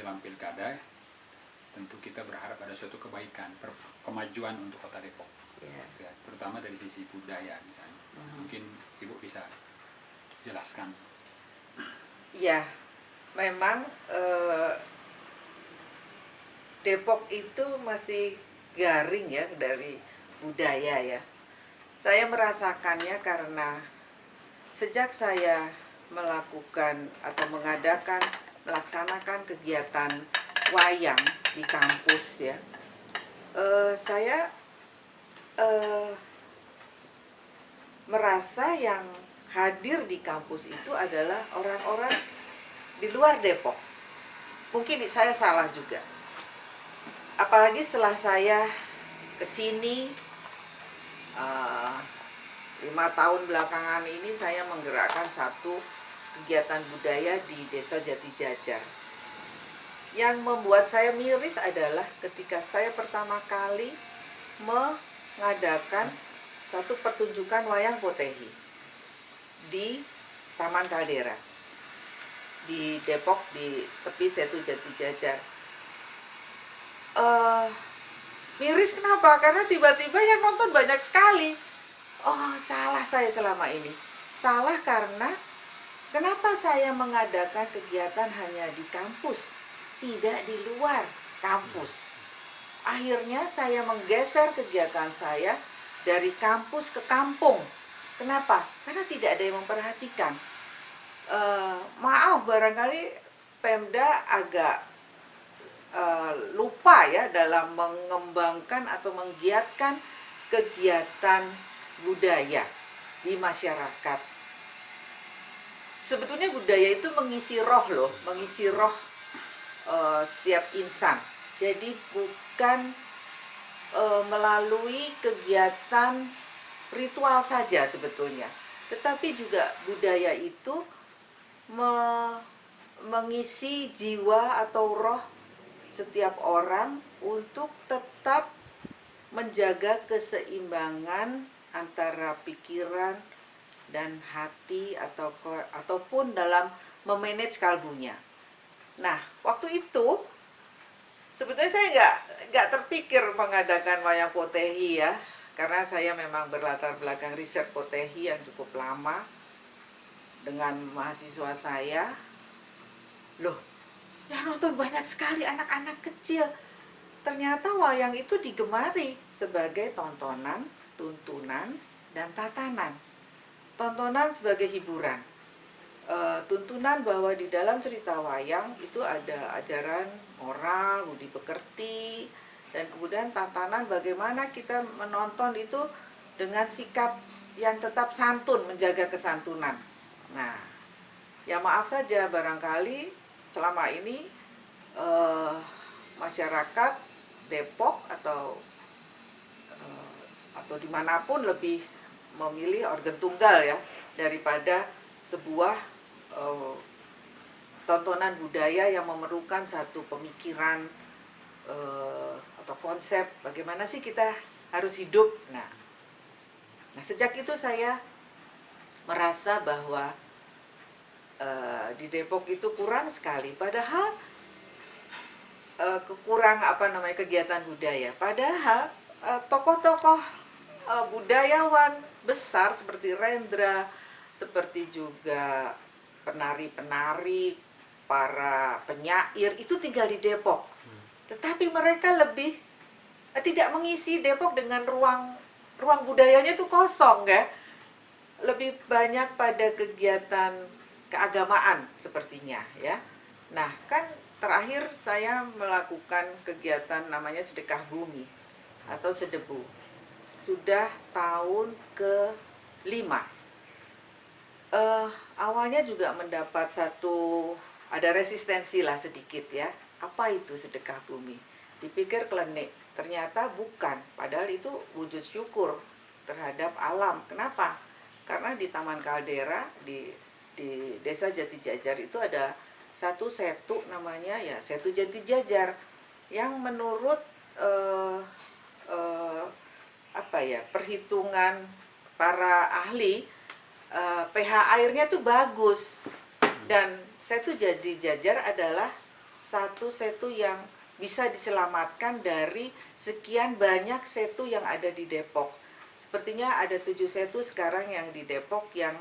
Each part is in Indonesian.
menjelang pilkada, tentu kita berharap ada suatu kebaikan, kemajuan untuk Kota Depok, ya, terutama dari sisi budaya misalnya. Mungkin Ibu bisa jelaskan. Ya, memang Depok itu masih garing ya dari budaya ya. Saya merasakannya karena sejak saya melakukan atau melaksanakan kegiatan wayang di kampus ya, saya merasa yang hadir di kampus itu adalah orang-orang di luar Depok. Mungkin saya salah juga. Apalagi setelah saya kesini 5 tahun belakangan ini, saya menggerakkan satu kegiatan budaya di Desa Jatijajar. Yang membuat saya miris adalah ketika saya pertama kali mengadakan satu pertunjukan wayang Potehi di Taman Kaldera di Depok, di tepi Setu Jatijajar. Miris kenapa? Karena tiba-tiba yang nonton banyak sekali. Oh, salah saya selama ini. Salah karena kenapa saya mengadakan kegiatan hanya di kampus, tidak di luar kampus. Akhirnya saya menggeser kegiatan saya dari kampus ke kampung. Kenapa? Karena tidak ada yang memperhatikan. Maaf, barangkali Pemda agak lupa ya dalam mengembangkan atau menggiatkan kegiatan budaya di masyarakat. Sebetulnya budaya itu mengisi roh loh, mengisi roh setiap insan. Jadi bukan melalui kegiatan ritual saja sebetulnya, tetapi juga budaya itu mengisi jiwa atau roh setiap orang untuk tetap menjaga keseimbangan antara pikiran dan hati ataupun dalam memanage kalbunya. Nah, waktu itu sebetulnya saya nggak terpikir mengadakan wayang Potehi ya, karena saya memang berlatar belakang riset Potehi yang cukup lama dengan mahasiswa saya. Loh, yang nonton banyak sekali anak-anak kecil. Ternyata wayang itu digemari sebagai tontonan, tuntunan, dan tatanan. Tontonan sebagai hiburan. Tuntunan bahwa di dalam cerita wayang itu ada ajaran moral, budi pekerti, dan kemudian tatanan bagaimana kita menonton itu dengan sikap yang tetap santun, menjaga kesantunan. Nah, ya maaf saja barangkali selama ini masyarakat Depok atau dimanapun lebih memilih organ tunggal ya daripada sebuah tontonan budaya yang memerlukan satu pemikiran atau konsep bagaimana sih kita harus hidup. Nah sejak itu saya merasa bahwa di Depok itu kurang sekali, padahal kurang kegiatan budaya. Padahal tokoh-tokoh budayawan besar seperti Rendra, seperti juga penari-penari, para penyair itu tinggal di Depok. Tetapi mereka lebih tidak mengisi Depok dengan ruang budayanya itu kosong ya. Lebih banyak pada kegiatan keagamaan sepertinya ya. Nah, kan terakhir saya melakukan kegiatan namanya sedekah bumi atau sedebu. Sudah tahun ke-5. Awalnya juga mendapat ada resistensi lah sedikit ya. Apa itu sedekah bumi? Dipikir klinik, ternyata bukan. Padahal itu wujud syukur terhadap alam. Kenapa? Karena di Taman Kaldera, di Desa Jatijajar itu ada satu setu namanya ya Setu Jatijajar yang menurut perhitungan para ahli pH airnya tuh bagus, dan Setu Jatijajar adalah satu setu yang bisa diselamatkan dari sekian banyak setu yang ada di Depok. Sepertinya ada 7 setu sekarang yang di Depok yang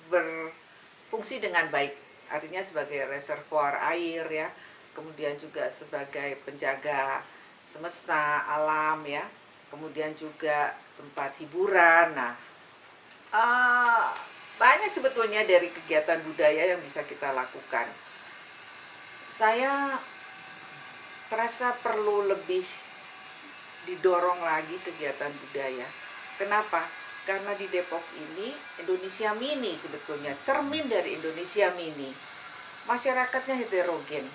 berfungsi dengan baik, artinya sebagai reservoir air ya, kemudian juga sebagai penjaga semesta alam ya, kemudian juga tempat hiburan. Nah, banyak sebetulnya dari kegiatan budaya yang bisa kita lakukan. Saya terasa perlu lebih didorong lagi kegiatan budaya. Kenapa? Karena di Depok ini Indonesia mini sebetulnya, cermin dari Indonesia mini. Masyarakatnya heterogen.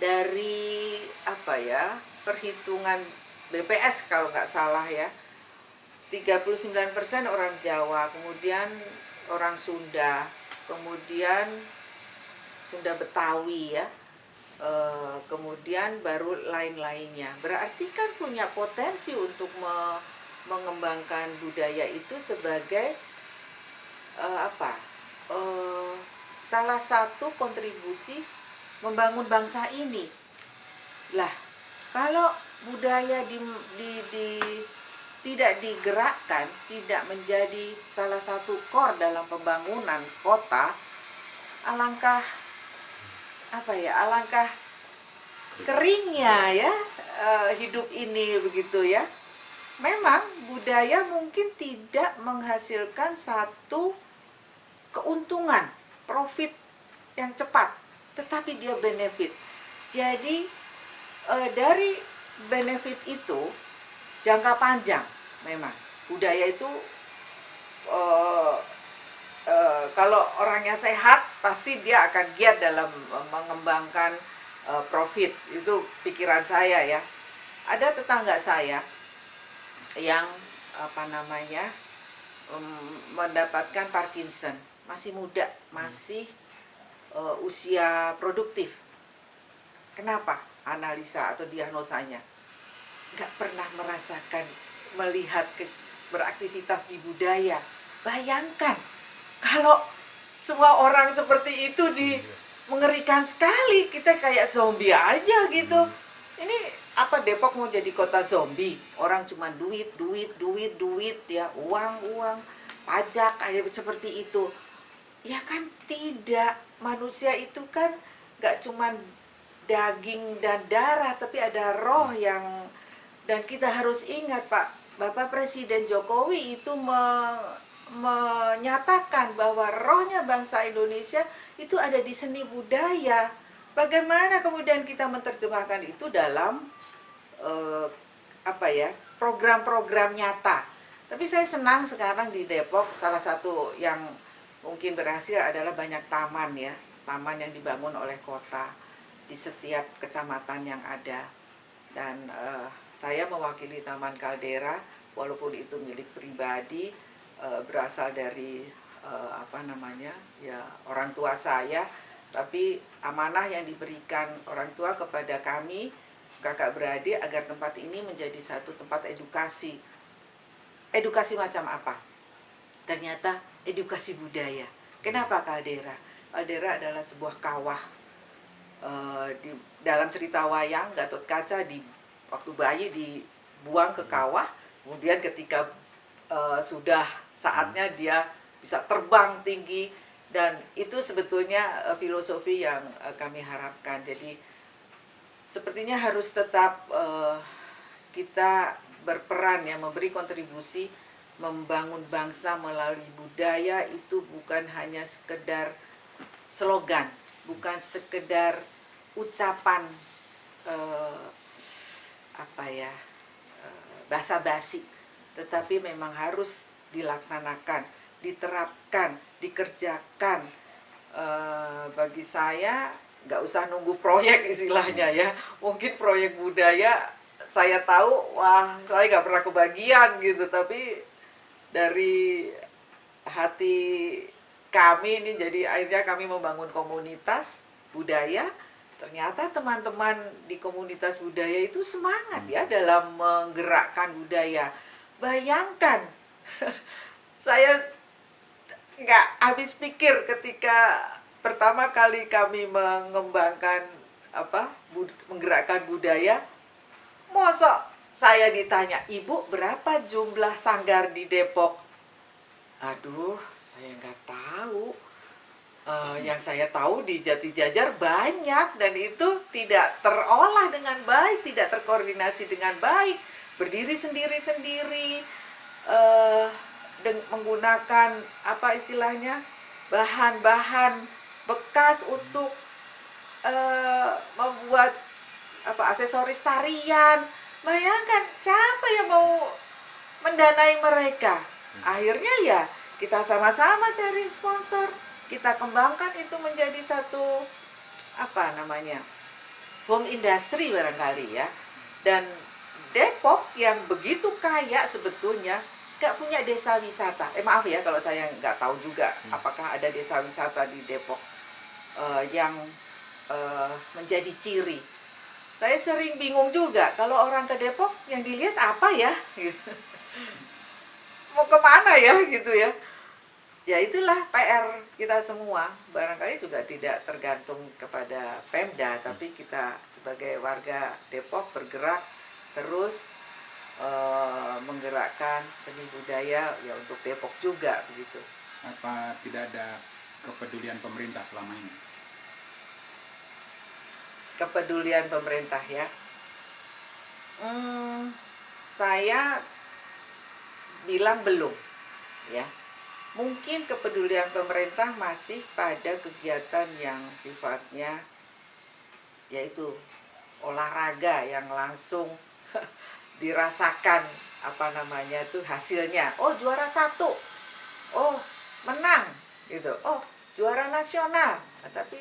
Dari perhitungan BPS kalau nggak salah ya, 39% orang Jawa, kemudian orang Sunda, kemudian Sunda Betawi ya, kemudian baru lain-lainnya. Berarti kan punya potensi untuk mengembangkan budaya itu sebagai salah satu kontribusi membangun bangsa ini. Lah, kalau budaya tidak digerakkan, tidak menjadi salah satu core dalam pembangunan kota, alangkah keringnya ya hidup ini begitu ya. Memang budaya mungkin tidak menghasilkan satu keuntungan, profit yang cepat, tetapi dia benefit. Jadi dari benefit itu jangka panjang memang budaya itu kalau orangnya sehat pasti dia akan giat dalam mengembangkan profit. Itu pikiran saya ya. Ada tetangga saya yang mendapatkan Parkinson, masih muda, masih usia produktif. Kenapa? Analisa atau diagnosanya nggak pernah melihat beraktivitas di budaya. Bayangkan kalau semua orang seperti itu mengerikan sekali, kita kayak zombie aja gitu. Ini apa Depok mau jadi kota zombie? Orang cuma duit ya, uang, pajak kayak seperti itu. Ya kan tidak, manusia itu kan nggak cuma daging dan darah, tapi ada roh yang, dan kita harus ingat Bapak Presiden Jokowi itu menyatakan bahwa rohnya bangsa Indonesia itu ada di seni budaya. Bagaimana kemudian kita menerjemahkan itu dalam program-program nyata. Tapi saya senang sekarang di Depok, salah satu yang mungkin berhasil adalah banyak taman ya, taman yang dibangun oleh kota di setiap kecamatan yang ada. Dan saya mewakili Taman Kaldera, walaupun itu milik pribadi, berasal dari orang tua saya, tapi amanah yang diberikan orang tua kepada kami kakak beradik agar tempat ini menjadi satu tempat edukasi. Edukasi macam apa? Ternyata edukasi budaya. Kenapa Kaldera? Kaldera adalah sebuah kawah. Dalam cerita wayang, Gatot Kaca waktu bayi dibuang ke kawah, kemudian ketika sudah saatnya dia bisa terbang tinggi, dan itu sebetulnya filosofi yang kami harapkan. Jadi sepertinya harus tetap kita berperan ya, memberi kontribusi membangun bangsa melalui budaya. Itu bukan hanya sekedar slogan, bukan sekedar ucapan basa-basi, tetapi memang harus dilaksanakan, diterapkan, dikerjakan. Bagi saya nggak usah nunggu proyek istilahnya ya. Mungkin proyek budaya saya tahu, saya nggak pernah kebagian gitu, tapi dari hati kami ini, jadi akhirnya kami membangun komunitas budaya. Ternyata teman-teman di komunitas budaya itu semangat ya dalam menggerakkan budaya. Bayangkan, saya nggak habis pikir ketika pertama kali kami mengembangkan menggerakkan budaya, mosok saya ditanya, "Ibu, berapa jumlah sanggar di Depok?" Aduh, saya nggak tahu. Yang saya tahu di Jatijajar banyak, dan itu tidak terolah dengan baik, tidak terkoordinasi dengan baik, berdiri sendiri-sendiri, menggunakan apa istilahnya, bahan-bahan bekas untuk membuat aksesoris tarian. Bayangkan siapa yang mau mendanai mereka? Akhirnya ya kita sama-sama cari sponsor, kita kembangkan itu menjadi satu home industry barangkali ya. Dan Depok yang begitu kaya sebetulnya gak punya desa wisata. Maaf ya kalau saya nggak tahu juga apakah ada desa wisata di Depok yang menjadi ciri. Saya sering bingung juga kalau orang ke Depok yang dilihat apa ya gitu. Mau kemana ya gitu ya. Ya itulah PR kita semua. Barangkali juga tidak tergantung kepada Pemda, tapi kita sebagai warga Depok bergerak terus menggerakkan seni budaya ya untuk Depok juga begitu. Apa tidak ada kepedulian pemerintah selama ini? Kepedulian pemerintah ya. Saya bilang belum ya. Mungkin kepedulian pemerintah masih pada kegiatan yang sifatnya yaitu olahraga yang langsung dirasakan hasilnya. Oh, juara 1. Oh, menang gitu. Oh, juara nasional. Tapi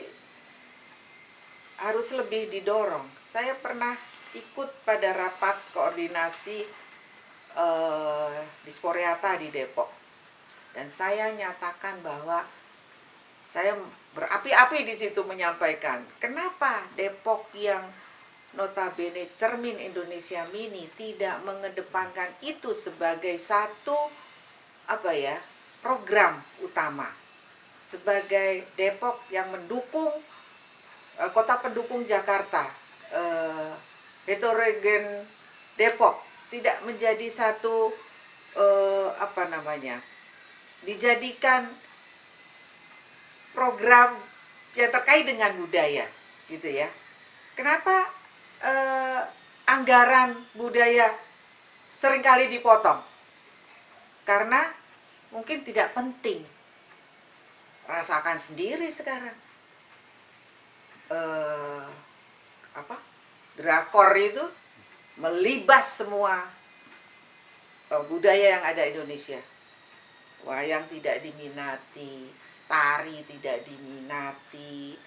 harus lebih didorong. Saya pernah ikut pada rapat koordinasi Disporiata di Depok. Dan saya nyatakan bahwa saya berapi-api di situ menyampaikan, kenapa Depok yang notabene cermin Indonesia Mini tidak mengedepankan itu sebagai satu program utama, sebagai Depok yang mendukung kota pendukung Jakarta, heterogen Depok tidak menjadi satu dijadikan program yang terkait dengan budaya gitu ya. Kenapa anggaran budaya seringkali dipotong? Karena mungkin tidak penting. Rasakan sendiri sekarang drakor itu melibas semua budaya yang ada di Indonesia. Wayang tidak diminati, tari tidak diminati,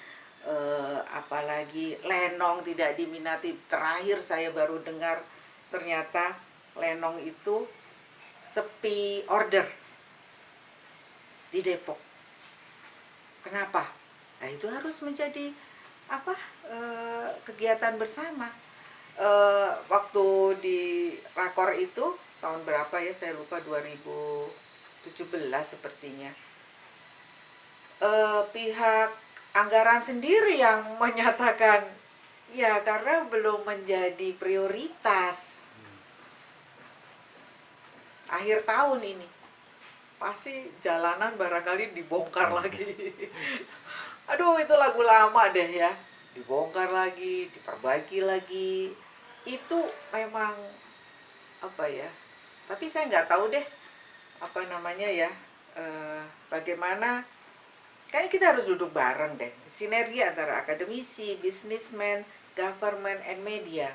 apalagi lenong tidak diminati. Terakhir saya baru dengar ternyata lenong itu sepi order di Depok. Kenapa? Nah, itu harus menjadi kegiatan bersama. Waktu di rakor itu tahun berapa ya, saya lupa, 2017 sepertinya, pihak anggaran sendiri yang menyatakan ya karena belum menjadi prioritas. Akhir tahun ini pasti jalanan barangkali dibongkar lagi. Aduh, itu lagu lama deh ya, dibongkar lagi, diperbaiki lagi. Itu memang tapi saya nggak tahu deh bagaimana. Kayaknya kita harus duduk bareng deh, sinergi antara akademisi, businessman, government and media,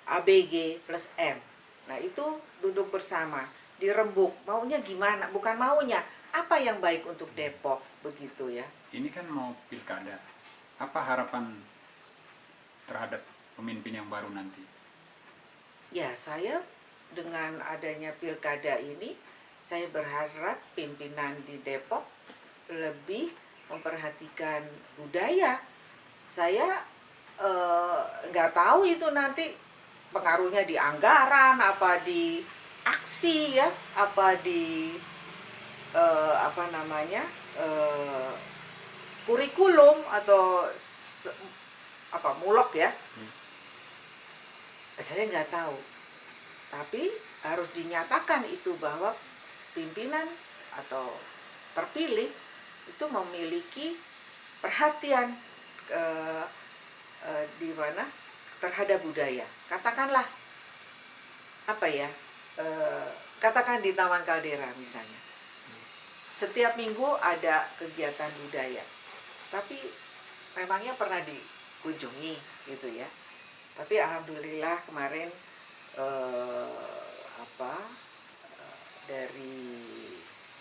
ABG plus M. Nah, itu duduk bersama, dirembuk, maunya gimana, bukan maunya, apa yang baik untuk Depok, begitu ya. Ini kan mau pilkada, apa harapan terhadap pemimpin yang baru nanti? Ya, saya dengan adanya pilkada ini, saya berharap pimpinan di Depok lebih memperhatikan budaya. Saya nggak tahu itu nanti pengaruhnya di anggaran, apa di aksi ya, apa di kurikulum atau mulok ya, saya nggak tahu. Tapi harus dinyatakan itu bahwa pimpinan atau terpilih itu memiliki perhatian di mana terhadap budaya. Katakanlah katakan di Taman Kaldera misalnya, setiap minggu ada kegiatan budaya, tapi memangnya pernah dikunjungi gitu ya. Tapi alhamdulillah kemarin dari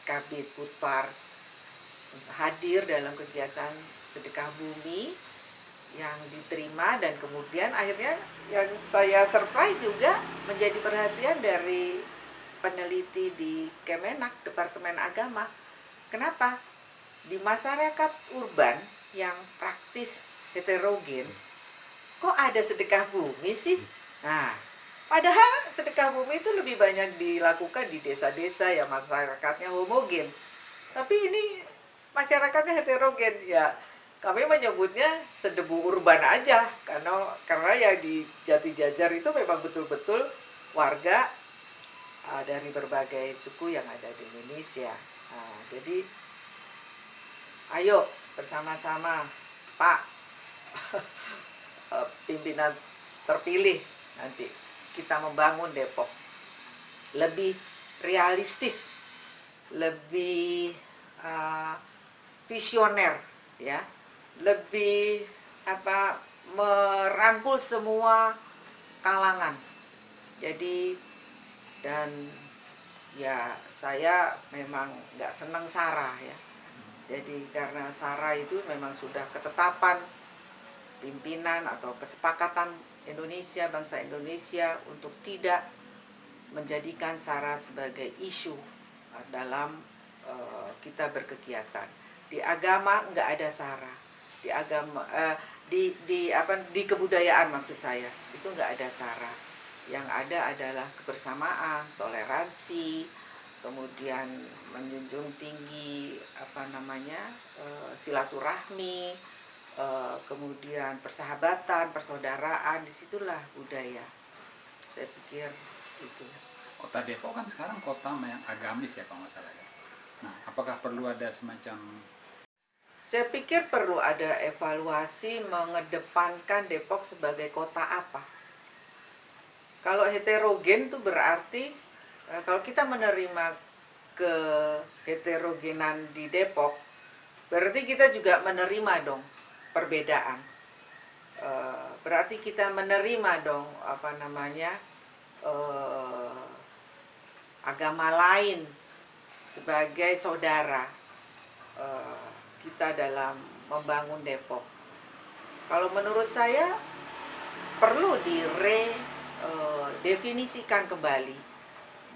Kabid Putpar hadir dalam kegiatan sedekah bumi yang diterima, dan kemudian akhirnya yang saya surprise juga menjadi perhatian dari peneliti di Kemenak, Departemen Agama. Kenapa? Di masyarakat urban yang praktis heterogen, kok ada sedekah bumi sih? Nah, padahal sedekah bumi itu lebih banyak dilakukan di desa-desa yang masyarakatnya homogen. Tapi ini masyarakatnya heterogen ya. Kami menyebutnya sedebu urban aja, karena ya di Jatijajar itu memang betul-betul warga dari berbagai suku yang ada di Indonesia. Nah, jadi ayo bersama-sama Pak pimpinan terpilih, nanti kita membangun Depok lebih realistis, lebih visioner ya, lebih merangkul semua kalangan. Jadi, dan ya saya memang nggak senang SARA ya. Jadi karena SARA itu memang sudah ketetapan pimpinan atau kesepakatan Indonesia, bangsa Indonesia untuk tidak menjadikan SARA sebagai isu dalam kita berkegiatan. Di agama nggak ada SARA. Di agama di kebudayaan maksud saya itu nggak ada SARA. Yang ada adalah kebersamaan, toleransi, kemudian menjunjung tinggi silaturahmi, kemudian persahabatan, persaudaraan. Disitulah budaya. Saya pikir itu. Kota Depok kan sekarang kota yang agamis ya Pak masalahnya. Nah, apakah perlu ada semacam? Saya pikir perlu ada evaluasi mengedepankan Depok sebagai kota apa. Kalau heterogen itu berarti kalau kita menerima keheterogenan di Depok, berarti kita juga menerima dong perbedaan. Berarti kita menerima dong agama lain sebagai saudara kita dalam membangun Depok. Kalau menurut saya perlu definisikan kembali,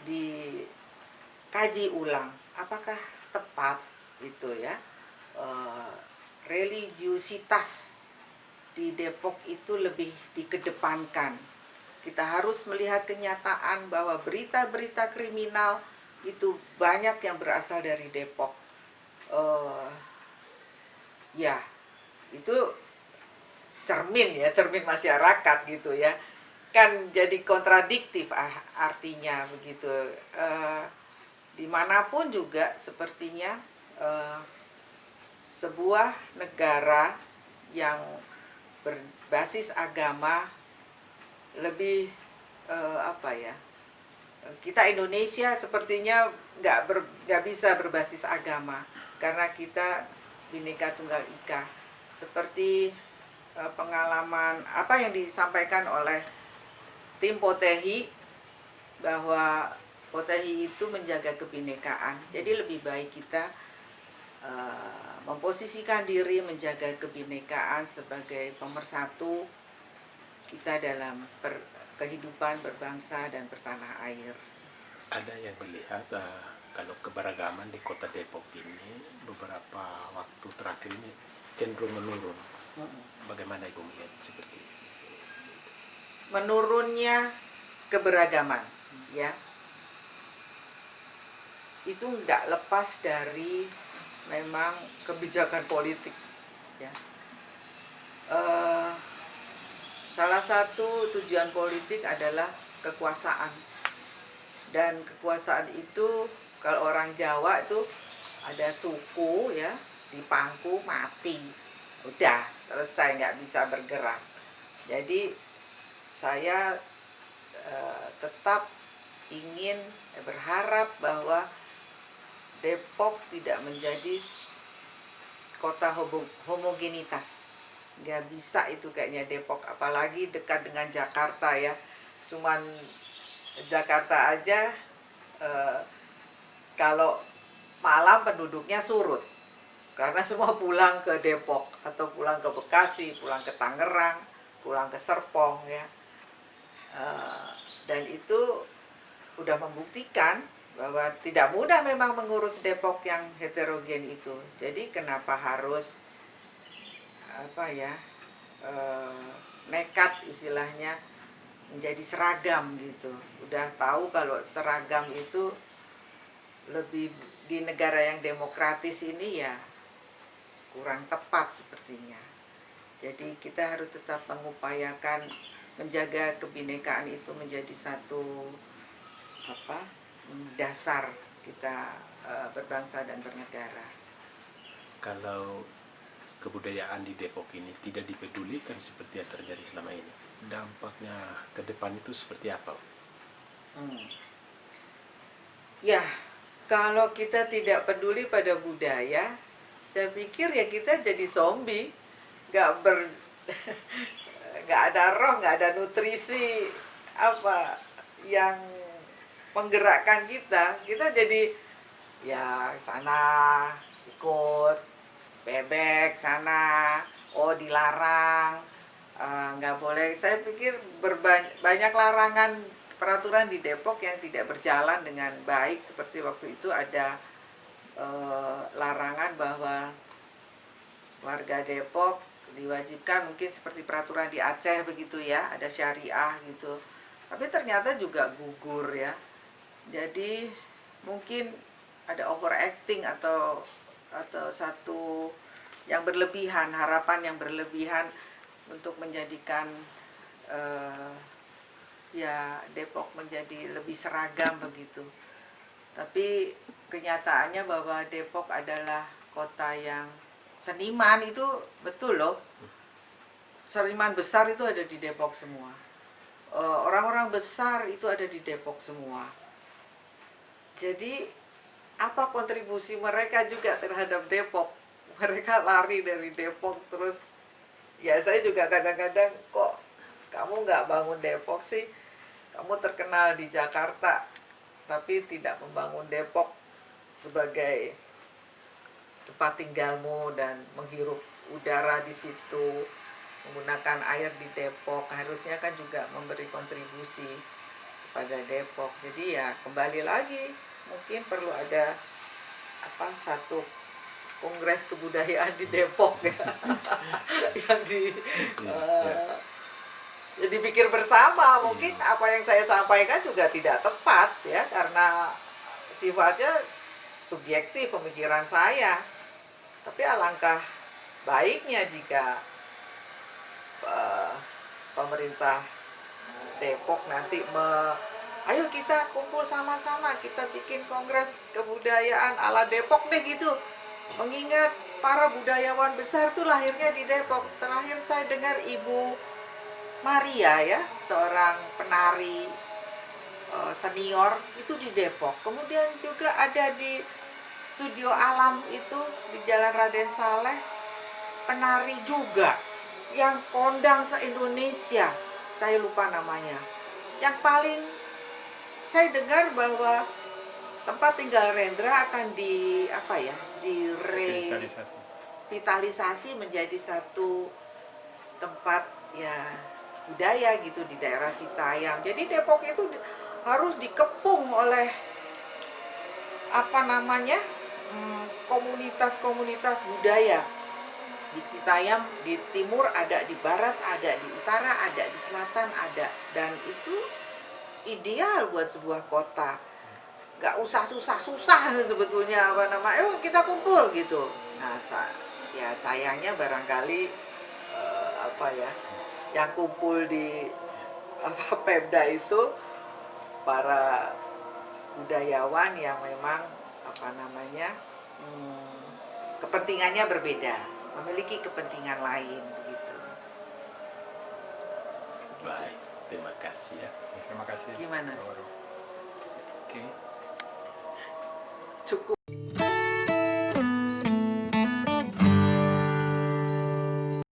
dikaji ulang apakah tepat itu ya, religiusitas di Depok itu lebih dikedepankan. Kita harus melihat kenyataan bahwa berita-berita kriminal itu banyak yang berasal dari Depok. Ya, itu cermin masyarakat gitu ya. Kan jadi kontradiktif artinya begitu. Dimanapun juga sepertinya sebuah negara yang berbasis agama lebih kita Indonesia sepertinya nggak bisa berbasis agama karena kita Bhinneka Tunggal Ika. Seperti pengalaman yang disampaikan oleh tim Potehi, bahwa Potehi itu menjaga kebinekaan. Jadi lebih baik kita memposisikan diri menjaga kebinekaan sebagai pemersatu kita dalam kehidupan berbangsa dan bertanah air. Ada yang melihat kalau keberagaman di kota Depok ini beberapa waktu terakhir ini cenderung menurun. Bagaimana Ibu melihat seperti itu? Menurunnya keberagaman, ya, itu nggak lepas dari memang kebijakan politik ya. Salah satu tujuan politik adalah kekuasaan, dan kekuasaan itu kalau orang Jawa itu ada suku ya, dipangku mati, udah selesai, nggak bisa bergerak. Jadi saya tetap ingin berharap bahwa Depok tidak menjadi kota homogenitas. Nggak bisa itu kayaknya Depok, apalagi dekat dengan Jakarta ya. Cuman Jakarta aja kalau malam penduduknya surut karena semua pulang ke Depok atau pulang ke Bekasi, pulang ke Tangerang, pulang ke Serpong ya. Dan itu udah membuktikan bahwa tidak mudah memang mengurus Depok yang heterogen itu. Jadi kenapa harus nekat istilahnya menjadi seragam gitu. Udah tahu kalau seragam itu lebih di negara yang demokratis ini ya kurang tepat sepertinya. Jadi kita harus tetap mengupayakan menjaga kebinekaan itu menjadi satu dasar kita berbangsa dan bernegara. Kalau kebudayaan di Depok ini tidak dipedulikan seperti yang terjadi selama ini, dampaknya ke depan itu seperti apa? Ya, kalau kita tidak peduli pada budaya, saya pikir ya kita jadi zombie, nggak ada roh, nggak ada nutrisi yang menggerakkan kita jadi ya sana ikut bebek sana, dilarang, nggak boleh. Saya pikir banyak larangan peraturan di Depok yang tidak berjalan dengan baik, seperti waktu itu ada larangan bahwa warga Depok diwajibkan, mungkin seperti peraturan di Aceh begitu ya, ada syariah gitu, tapi ternyata juga gugur ya. Jadi mungkin ada overacting atau satu yang berlebihan, harapan yang berlebihan untuk menjadikan Depok menjadi lebih seragam begitu. Tapi kenyataannya bahwa Depok adalah kota yang seniman, itu betul loh. Seniman besar itu ada di Depok semua. Orang-orang besar itu ada di Depok semua. Jadi apa kontribusi mereka juga terhadap Depok? Mereka lari dari Depok terus. Ya saya juga kadang-kadang, kok kamu nggak bangun Depok sih? Kamu terkenal di Jakarta, tapi tidak membangun Depok sebagai tempat tinggalmu dan menghirup udara di situ, menggunakan air di Depok. Harusnya kan juga memberi kontribusi kepada Depok. Jadi ya kembali lagi, mungkin perlu ada satu kongres kebudayaan di Depok ya. Yang dipikir bersama. Mungkin apa yang saya sampaikan juga tidak tepat ya, karena sifatnya subjektif pemikiran saya. Tapi alangkah baiknya jika pemerintah Depok nanti ayo kita kumpul sama-sama, kita bikin kongres kebudayaan ala Depok deh gitu. Mengingat para budayawan besar itu lahirnya di Depok. Terakhir saya dengar Ibu Maria ya, seorang penari senior itu di Depok. Kemudian juga ada di Studio Alam itu di Jalan Raden Saleh, penari juga yang kondang se-Indonesia. Saya lupa namanya. Yang paling saya dengar bahwa tempat tinggal Rendra akan direvitalisasi menjadi satu tempat ya budaya gitu di daerah Citayam. Jadi Depok itu harus dikepung oleh komunitas-komunitas budaya. Di Citayam, di timur ada, di barat ada, di utara ada, di selatan ada. Dan itu ideal buat sebuah kota. Gak usah susah-susah sebetulnya kita kumpul gitu. Nah, Ya sayangnya barangkali apa ya, yang kumpul di apa Pemda itu para budayawan yang memang apa namanya kepentingannya berbeda, memiliki kepentingan lain begitu. Baik, terima kasih ya. Terima kasih. Gimana? Pak Waro. Oke. Cukup.